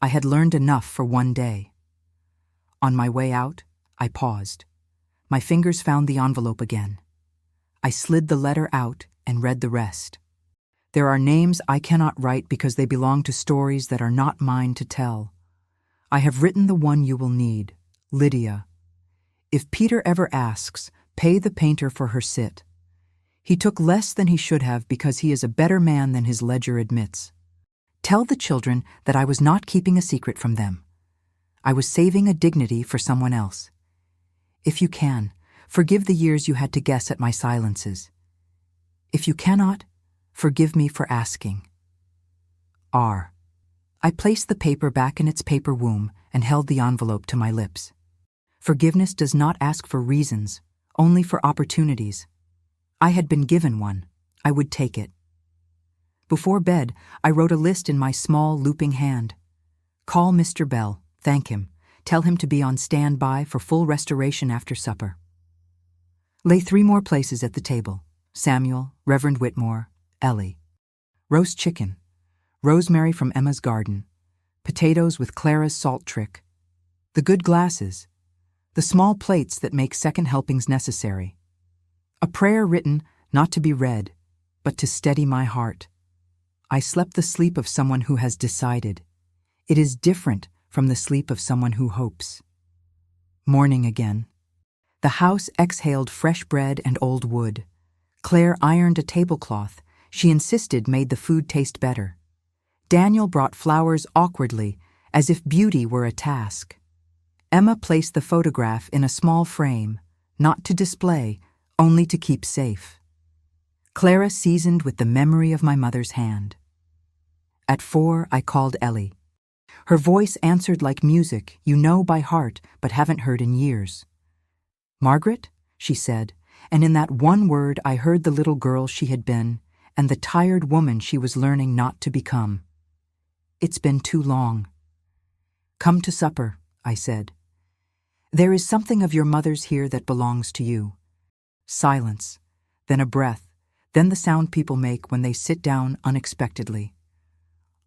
I had learned enough for one day. On my way out, I paused. My fingers found the envelope again. I slid the letter out and read the rest. There are names I cannot write because they belong to stories that are not mine to tell. I have written the one you will need, Lydia. If Peter ever asks, pay the painter for her sit. He took less than he should have because he is a better man than his ledger admits. Tell the children that I was not keeping a secret from them. I was saving a dignity for someone else. If you can, forgive the years you had to guess at my silences. If you cannot, forgive me for asking. R. I placed the paper back in its paper womb and held the envelope to my lips. Forgiveness does not ask for reasons, only for opportunities. I had been given one. I would take it. Before bed, I wrote a list in my small, looping hand. Call Mr. Bell, thank him, tell him to be on standby for full restoration after supper. Lay 3 more places at the table: Samuel, Reverend Whitmore, Ellie. Roast chicken, rosemary from Emma's garden, potatoes with Clara's salt trick, the good glasses, the small plates that make second helpings necessary. A prayer written, not to be read, but to steady my heart. I slept the sleep of someone who has decided. It is different from the sleep of someone who hopes. Morning again. The house exhaled fresh bread and old wood. Claire ironed a tablecloth she insisted made the food taste better. Daniel brought flowers awkwardly, as if beauty were a task. Emma placed the photograph in a small frame, not to display, only to keep safe. Clara seasoned with the memory of my mother's hand. At 4, I called Ellie. Her voice answered like music you know by heart but haven't heard in years. "Margaret?" she said, and in that one word I heard the little girl she had been and the tired woman she was learning not to become. "It's been too long." "Come to supper," I said. "There is something of your mother's here that belongs to you." Silence, then a breath, then the sound people make when they sit down unexpectedly.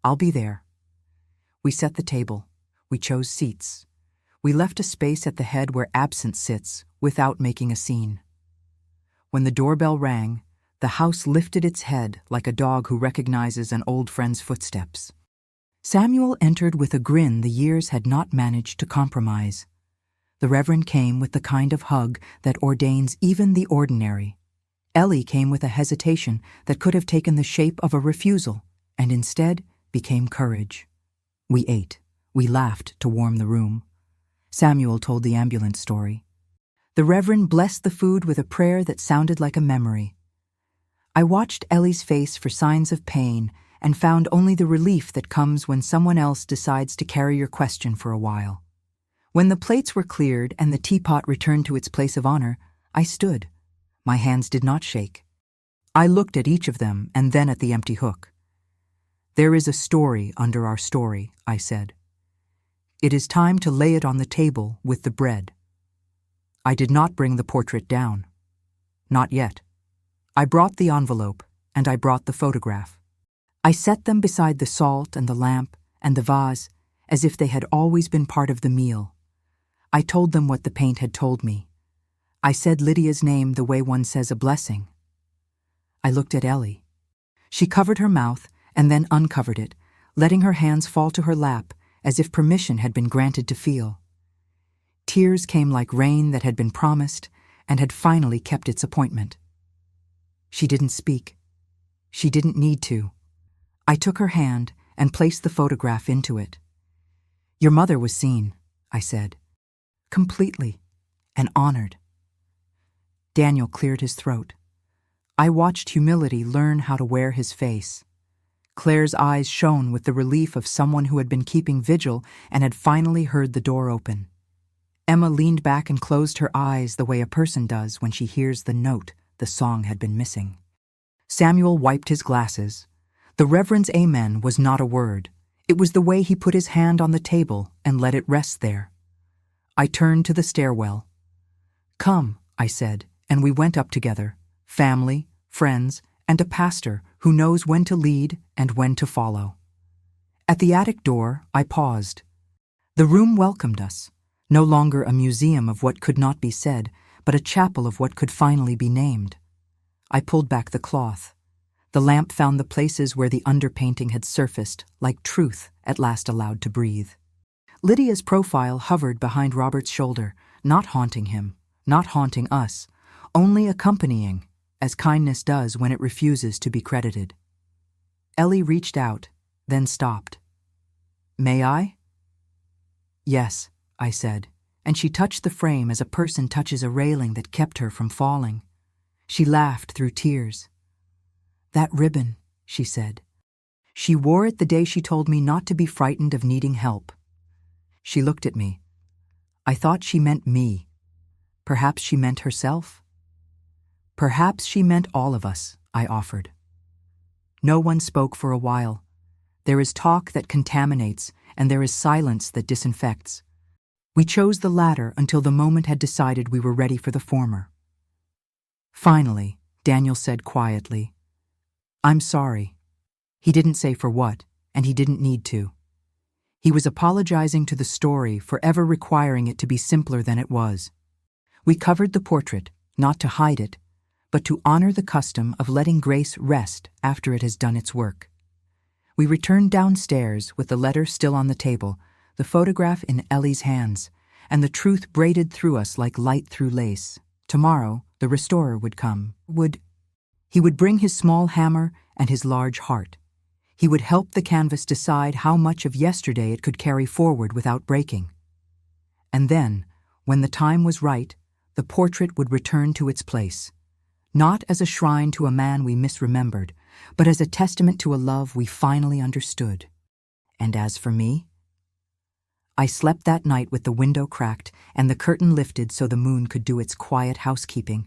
"I'll be there." We set the table. We chose seats. We left a space at the head where absence sits without making a scene. When the doorbell rang, the house lifted its head like a dog who recognizes an old friend's footsteps. Samuel entered with a grin the years had not managed to compromise. The Reverend came with the kind of hug that ordains even the ordinary. Ellie came with a hesitation that could have taken the shape of a refusal, and instead became courage. We ate. We laughed to warm the room. Samuel told the ambulance story. The Reverend blessed the food with a prayer that sounded like a memory. I watched Ellie's face for signs of pain and found only the relief that comes when someone else decides to carry your question for a while. When the plates were cleared and the teapot returned to its place of honor, I stood. My hands did not shake. I looked at each of them and then at the empty hook. "There is a story under our story," I said. "It is time to lay it on the table with the bread." I did not bring the portrait down. Not yet. I brought the envelope, and I brought the photograph. I set them beside the salt and the lamp and the vase as if they had always been part of the meal. I told them what the paint had told me. I said Lydia's name the way one says a blessing. I looked at Ellie. She covered her mouth and then uncovered it, letting her hands fall to her lap as if permission had been granted to feel. Tears came like rain that had been promised and had finally kept its appointment. She didn't speak. She didn't need to. I took her hand and placed the photograph into it. "Your mother was seen," I said. "Completely, and honored." Daniel cleared his throat. I watched humility learn how to wear his face. Claire's eyes shone with the relief of someone who had been keeping vigil and had finally heard the door open. Emma leaned back and closed her eyes the way a person does when she hears the note the song had been missing. Samuel wiped his glasses. The Reverend's amen was not a word. It was the way he put his hand on the table and let it rest there. I turned to the stairwell. "Come," I said, and we went up together, family, friends, and a pastor who knows when to lead and when to follow. At the attic door, I paused. The room welcomed us, no longer a museum of what could not be said, but a chapel of what could finally be named. I pulled back the cloth. The lamp found the places where the underpainting had surfaced, like truth at last allowed to breathe. Lydia's profile hovered behind Robert's shoulder, not haunting him, not haunting us, only accompanying, as kindness does when it refuses to be credited. Ellie reached out, then stopped. "May I?" "Yes," I said, and she touched the frame as a person touches a railing that kept her from falling. She laughed through tears. "That ribbon," she said. "She wore it the day she told me not to be frightened of needing help." She looked at me. I thought she meant me. Perhaps she meant herself. "Perhaps she meant all of us," I offered. No one spoke for a while. There is talk that contaminates, and there is silence that disinfects. We chose the latter until the moment had decided we were ready for the former. Finally, Daniel said quietly, "I'm sorry." He didn't say for what, and he didn't need to. He was apologizing to the story for ever requiring it to be simpler than it was. We covered the portrait, not to hide it, but to honor the custom of letting grace rest after it has done its work. We returned downstairs with the letter still on the table, the photograph in Ellie's hands, and the truth braided through us like light through lace. Tomorrow, the restorer would come. He would bring his small hammer and his large heart. He would help the canvas decide how much of yesterday it could carry forward without breaking. And then, when the time was right, the portrait would return to its place, not as a shrine to a man we misremembered, but as a testament to a love we finally understood. And as for me, I slept that night with the window cracked and the curtain lifted so the moon could do its quiet housekeeping.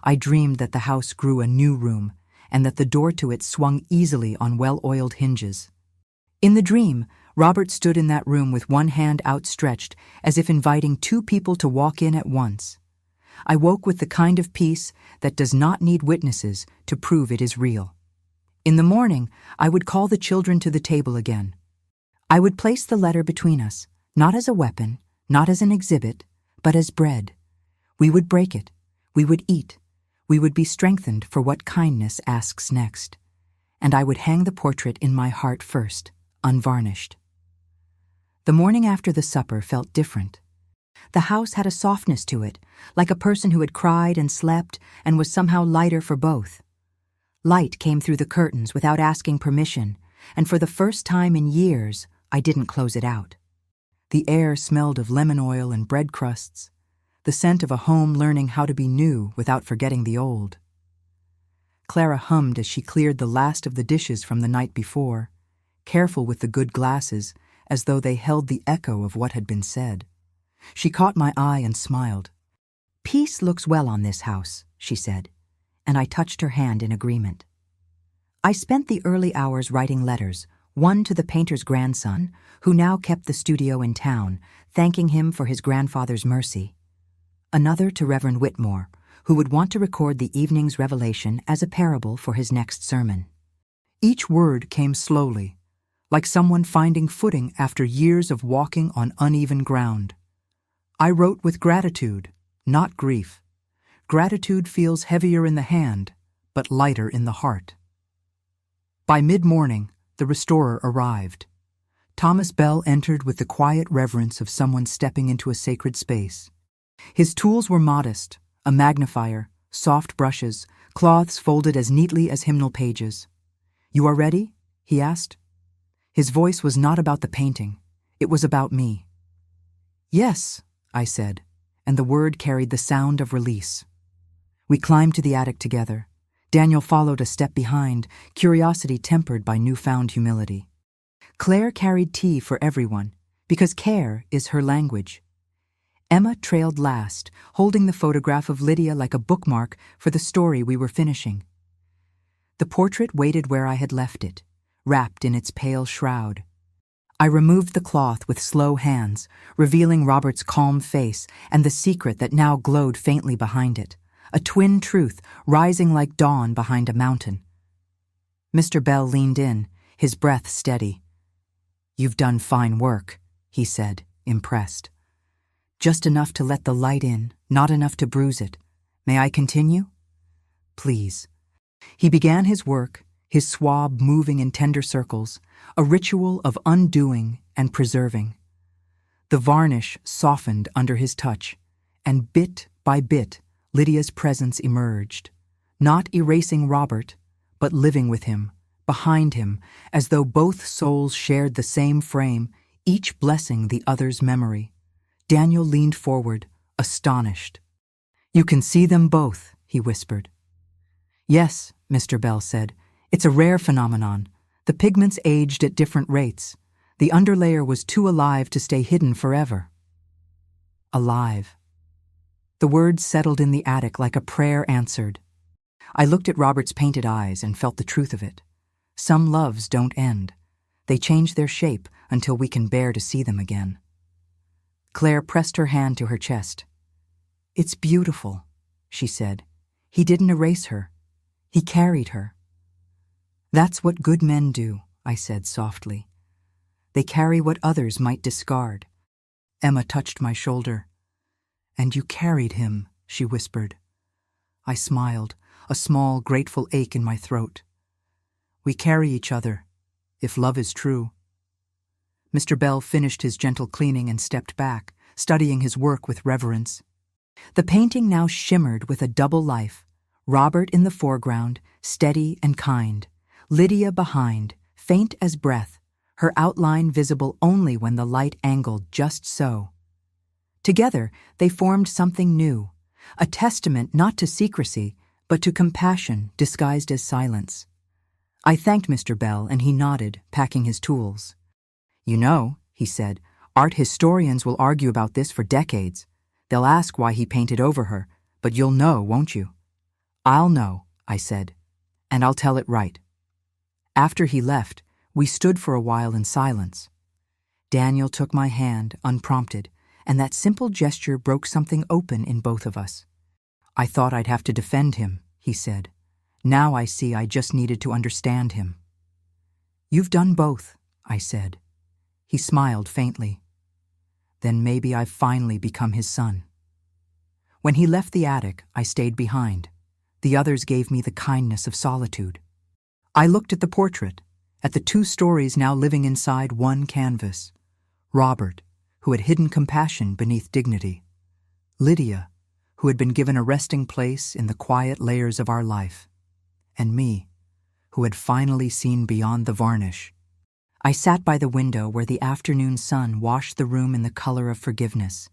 I dreamed that the house grew a new room, and that the door to it swung easily on well-oiled hinges. In the dream, Robert stood in that room with one hand outstretched, as if inviting two people to walk in at once. I woke with the kind of peace that does not need witnesses to prove it is real. In the morning, I would call the children to the table again. I would place the letter between us, not as a weapon, not as an exhibit, but as bread. We would break it. We would eat. We would be strengthened for what kindness asks next. And I would hang the portrait in my heart first, unvarnished. The morning after the supper felt different. The house had a softness to it, like a person who had cried and slept and was somehow lighter for both. Light came through the curtains without asking permission, and for the first time in years, I didn't close it out. The air smelled of lemon oil and bread crusts, the scent of a home learning how to be new without forgetting the old. Clara hummed as she cleared the last of the dishes from the night before, careful with the good glasses, as though they held the echo of what had been said. She caught my eye and smiled. "Peace looks well on this house," she said, and I touched her hand in agreement. I spent the early hours writing letters, one to the painter's grandson, who now kept the studio in town, thanking him for his grandfather's mercy. Another to Reverend Whitmore, who would want to record the evening's revelation as a parable for his next sermon. Each word came slowly, like someone finding footing after years of walking on uneven ground. I wrote with gratitude, not grief. Gratitude feels heavier in the hand, but lighter in the heart. By mid-morning, the restorer arrived. Thomas Bell entered with the quiet reverence of someone stepping into a sacred space. His tools were modest, a magnifier, soft brushes, cloths folded as neatly as hymnal pages. "You are ready?" he asked. His voice was not about the painting. It was about me. "Yes," I said, and the word carried the sound of release. We climbed to the attic together. Daniel followed a step behind, curiosity tempered by newfound humility. Claire carried tea for everyone, because care is her language. Emma trailed last, holding the photograph of Lydia like a bookmark for the story we were finishing. The portrait waited where I had left it, wrapped in its pale shroud. I removed the cloth with slow hands, revealing Robert's calm face and the secret that now glowed faintly behind it, a twin truth rising like dawn behind a mountain. Mr. Bell leaned in, his breath steady. "You've done fine work," he said, impressed. "Just enough to let the light in, not enough to bruise it. May I continue?" "Please." He began his work, his swab moving in tender circles, a ritual of undoing and preserving. The varnish softened under his touch, and bit by bit, Lydia's presence emerged. not erasing Robert, but living with him, behind him, as though both souls shared the same frame, each blessing the other's memory. Daniel leaned forward, astonished. "You can see them both," he whispered. "Yes," Mr. Bell said. "It's a rare phenomenon. The pigments aged at different rates. The underlayer was too alive to stay hidden forever." Alive. The words settled in the attic like a prayer answered. I looked at Robert's painted eyes and felt the truth of it. Some loves don't end. They change their shape until we can bear to see them again. Claire pressed her hand to her chest. "It's beautiful," she said. "He didn't erase her. He carried her." "That's what good men do," I said softly. "They carry what others might discard." Emma touched my shoulder. "And you carried him," she whispered. I smiled, a small, grateful ache in my throat. "We carry each other, if love is true." Mr. Bell finished his gentle cleaning and stepped back, studying his work with reverence. The painting now shimmered with a double life, Robert in the foreground, steady and kind, Lydia behind, faint as breath, her outline visible only when the light angled just so. Together, they formed something new, a testament not to secrecy, but to compassion disguised as silence. I thanked Mr. Bell, and he nodded, packing his tools. "You know," he said, "art historians will argue about this for decades. They'll ask why he painted over her, but you'll know, won't you?" "I'll know," I said, "and I'll tell it right." After he left, we stood for a while in silence. Daniel took my hand, unprompted, and that simple gesture broke something open in both of us. "I thought I'd have to defend him," he said. "Now I see I just needed to understand him." "You've done both," I said. He smiled faintly. "Then maybe I've finally become his son." When he left the attic, I stayed behind. The others gave me the kindness of solitude. I looked at the portrait, at the two stories now living inside one canvas. Robert, who had hidden compassion beneath dignity. Lydia, who had been given a resting place in the quiet layers of our life. And me, who had finally seen beyond the varnish. I sat by the window where the afternoon sun washed the room in the color of forgiveness.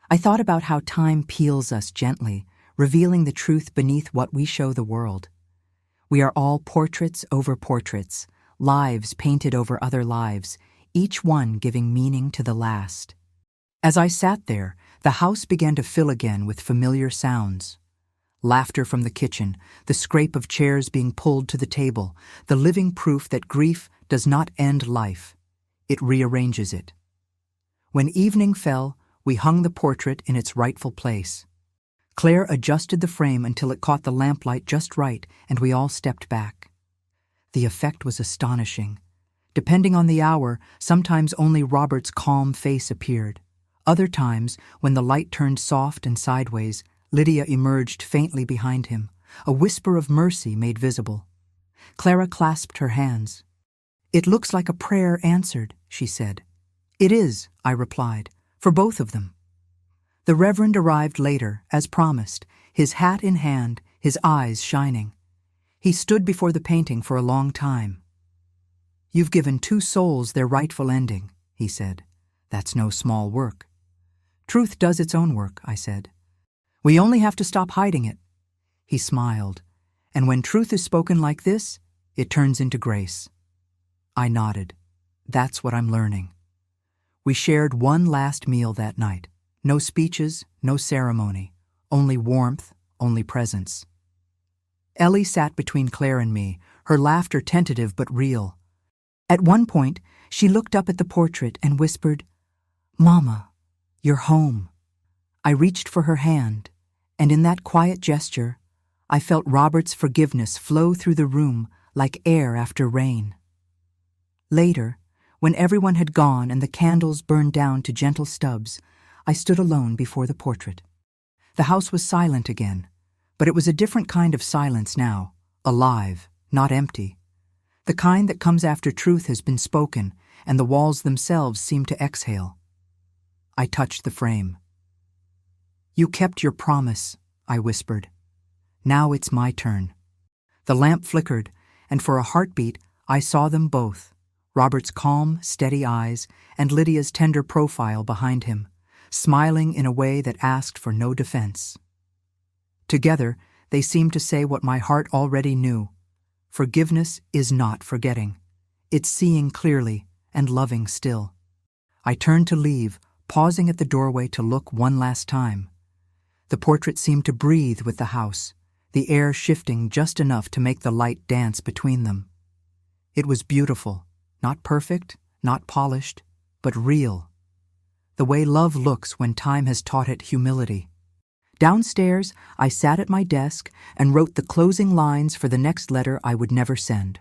I thought about how time peels us gently, revealing the truth beneath what we show the world. We are all portraits over portraits, lives painted over other lives, each one giving meaning to the last. As I sat there, the house began to fill again with familiar sounds. Laughter from the kitchen, the scrape of chairs being pulled to the table, the living proof that grief does not end life. It rearranges it. When evening fell, we hung the portrait in its rightful place. Claire adjusted the frame until it caught the lamplight just right, and we all stepped back. The effect was astonishing. Depending on the hour, sometimes only Robert's calm face appeared. Other times, when the light turned soft and sideways, Lydia emerged faintly behind him, a whisper of mercy made visible. Clara clasped her hands. "It looks like a prayer answered," she said. "It is," I replied, "for both of them." The Reverend arrived later, as promised, his hat in hand, his eyes shining. He stood before the painting for a long time. "You've given two souls their rightful ending," he said. "That's no small work." "Truth does its own work," I said. "We only have to stop hiding it." He smiled. "And when truth is spoken like this, it turns into grace." I nodded. "That's what I'm learning." We shared one last meal that night. No speeches, no ceremony. Only warmth, only presence. Ellie sat between Claire and me, her laughter tentative but real. At one point, she looked up at the portrait and whispered, "Mama, you're home." I reached for her hand, and in that quiet gesture, I felt Robert's forgiveness flow through the room like air after rain. Later, when everyone had gone and the candles burned down to gentle stubs, I stood alone before the portrait. The house was silent again, but it was a different kind of silence now, alive, not empty. The kind that comes after truth has been spoken and the walls themselves seem to exhale. I touched the frame. "You kept your promise," I whispered. Now it's my turn. The lamp flickered, and for a heartbeat, I saw them both, Robert's calm, steady eyes and Lydia's tender profile behind him, smiling in a way that asked for no defense. Together, they seemed to say what my heart already knew. Forgiveness is not forgetting. It's seeing clearly and loving still. I turned to leave, pausing at the doorway to look one last time. The portrait seemed to breathe with the house, the air shifting just enough to make the light dance between them. It was beautiful, not perfect, not polished, but real. The way love looks when time has taught it humility. Downstairs, I sat at my desk and wrote the closing lines for the next letter I would never send.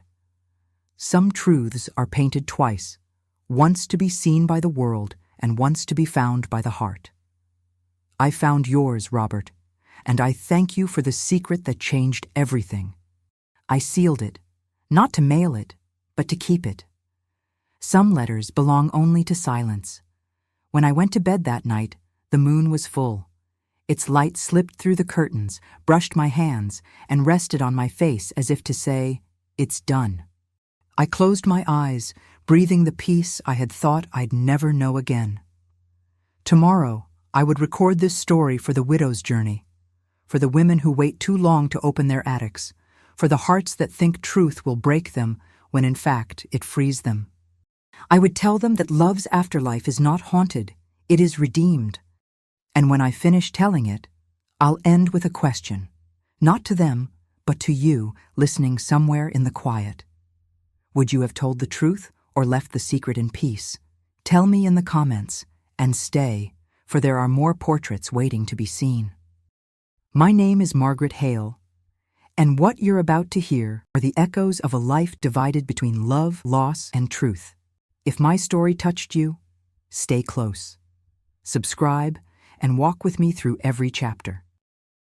Some truths are painted twice, once to be seen by the world and once to be found by the heart. I found yours, Robert, and I thank you for the secret that changed everything. I sealed it, not to mail it, but to keep it. Some letters belong only to silence. When I went to bed that night, the moon was full. Its light slipped through the curtains, brushed my hands, and rested on my face as if to say, "It's done." I closed my eyes, breathing the peace I had thought I'd never know again. Tomorrow, I would record this story for the widow's journey, for the women who wait too long to open their attics, for the hearts that think truth will break them when in fact it frees them. I would tell them that love's afterlife is not haunted, it is redeemed. And when I finish telling it, I'll end with a question, not to them, but to you listening somewhere in the quiet. Would you have told the truth or left the secret in peace? Tell me in the comments, and stay, for there are more portraits waiting to be seen. My name is Margaret Hale, and what you're about to hear are the echoes of a life divided between love, loss, and truth. If my story touched you, stay close. Subscribe and walk with me through every chapter.